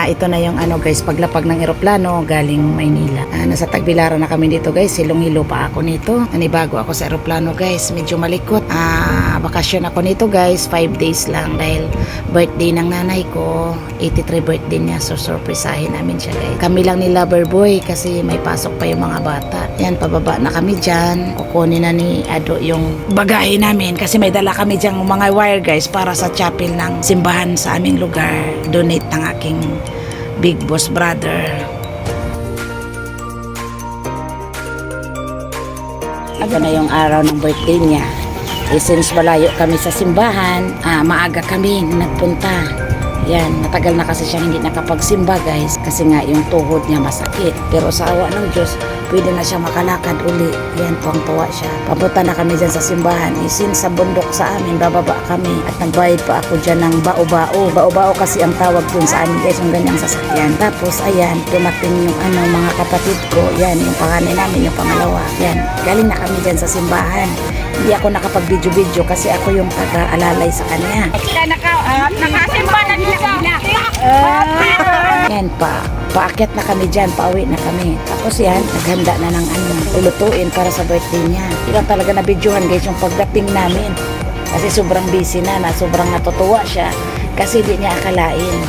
Ito na yung ano guys, paglapag ng eroplano galing Maynila. Nasa Tagbilaran na kami dito guys. Silong-hilo pa ako nito. Nanibago ako sa eroplano guys. Medyo malikot. Bakasyon ako nito guys. 5 days lang dahil birthday ng nanay ko. 83 birthday niya. So surprisahin namin siya guys. Kami lang ni Loverboy kasi may pasok pa yung mga bata. Yan, pababa na kami dyan. Kukunin na ni Ado yung bagahe namin kasi may dala kami dyan mga wire guys para sa chapel ng simbahan sa aming lugar. Donate ng aking big boss brother. Ito na yung araw ng birthday niya. Since malayo kami sa simbahan, maaga kami nagpunta. Yan, matagal na kasi siya hindi nakapagsimba guys kasi nga yung tuhod niya masakit. Pero sa awa ng Diyos, pwede na siya makalakad uli. Yan, tuwang-tuwa siya. Papunta na kami dyan sa simbahan. Since sa bundok sa amin, bababa kami. At nagbayad pa ako dyan ng bao-bao. Bao-bao kasi ang tawag dun sa amin guys, yung ganyang sasakyan. Tapos ayan, dumating yung mga kapatid ko. Yan, yung panganay namin, yung pangalawa. Yan, galing na kami dyan sa simbahan. Hindi ako nakapag-video-video kasi ako yung taga-alalay sa kanya. Nakasimba na nila sila. Yan paakyat na kami dyan, pauwi na kami. Tapos yan, naghanda na ng lulutuin para sa birthday niya. Hindi lang talaga na-videohan guys yung pagdating namin. Kasi sobrang busy na sobrang natutuwa siya kasi di niya akalain.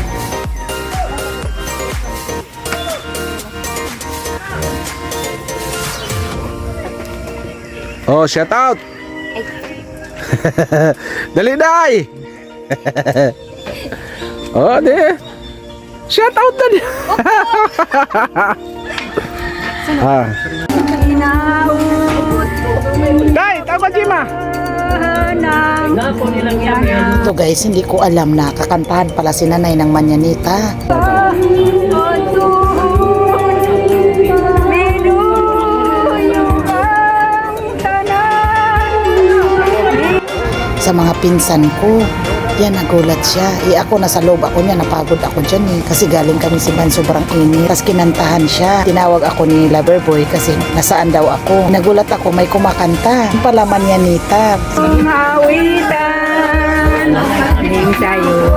Oh, shout out! Dali, Day! Oh, di. Shout out na niya. Day, tawag Jima. Ito guys, hindi ko alam na kakantahan pala si nanay ng Manyanita. Sa mga pinsan ko, yan, nagulat siya. Ako nasa loob ako niya, napagod ako dyan kasi galing kami simbahan, sobrang init. Tapos kinantahan siya. Tinawag ako ni Loverboy kasi nasaan daw ako. Nagulat ako, may kumakanta. Yung pala Manyanita. Mawitan, aling tayo,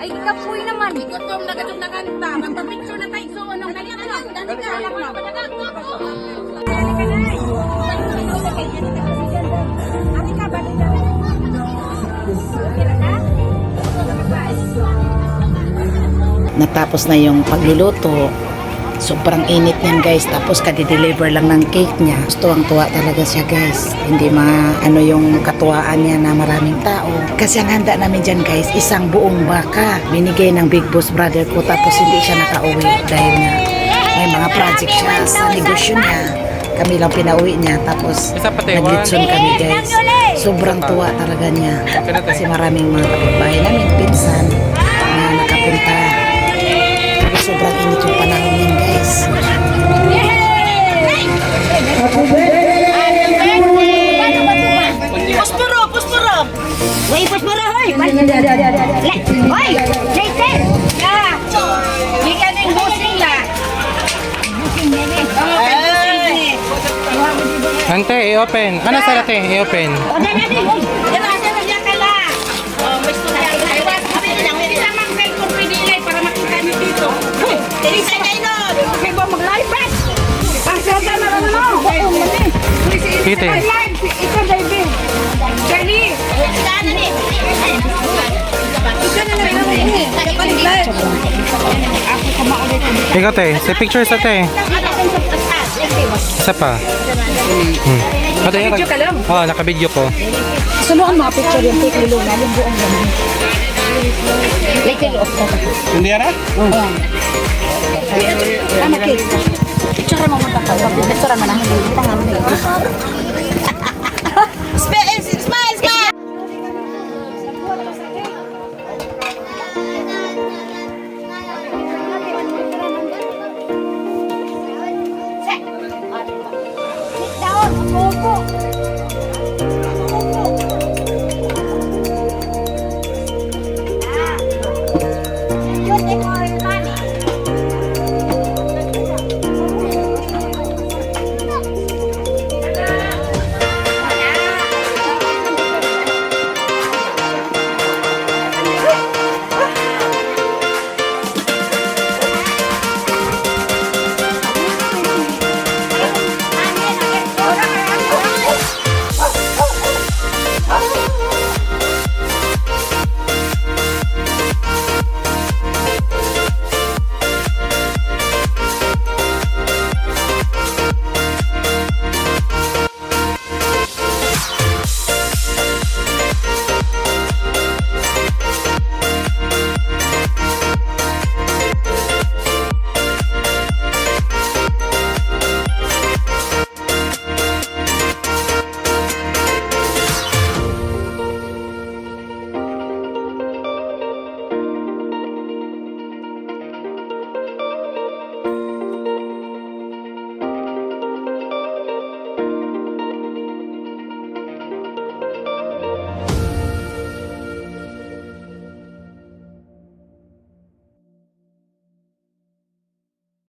ay kapoy naman. Igutom na kanta. Magpapicture na tayo. So, ano, dali ka. Natapos na yung pagluluto. Sobrang init niyan guys. Tapos kadi-deliver lang ng cake niya. Tuwang-tuwa talaga siya guys. Hindi yung katuwaan niya na maraming tao. Kasi ang handa namin dyan guys, isang buong baka. Binigay ng big boss brother ko. Tapos hindi siya nakauwi dahil na may mga project siya sa negosyo niya. Kami lang pinauwi niya. Tapos naglitson kami guys. Sobrang tuwa talaga niya. Kasi maraming mga kapitbahay namin, pinsan na nakapunta. Tapos sobrang init yung panahon yan guys. Puspuro! Uy, puspuro, hoy! Hoy! Jason! Hindi ka nang busing na. Busing na rin. Ante, i-open. Ano sa lati? I-open. O, na din. Yan na ka lang. May istorya ka. Hindi naman kayo kung pwede ilay para makita niyo dito. Tirisay kayo nun. Kayo ba mag-live? Pasada na lang mo. Kite. Ito, David. Charlie. Ikaw, te. Sa picture sa te. Isa pa. Nakabidyo ka lang? Oo, nakabidyo ko. Suluan mga picture yung take nilo na yung buong ganun. Like off ka. Hindi ara? Ano cake? Picture mo muna ka. Picture mo na. Tangan mo na. Smile! Opo.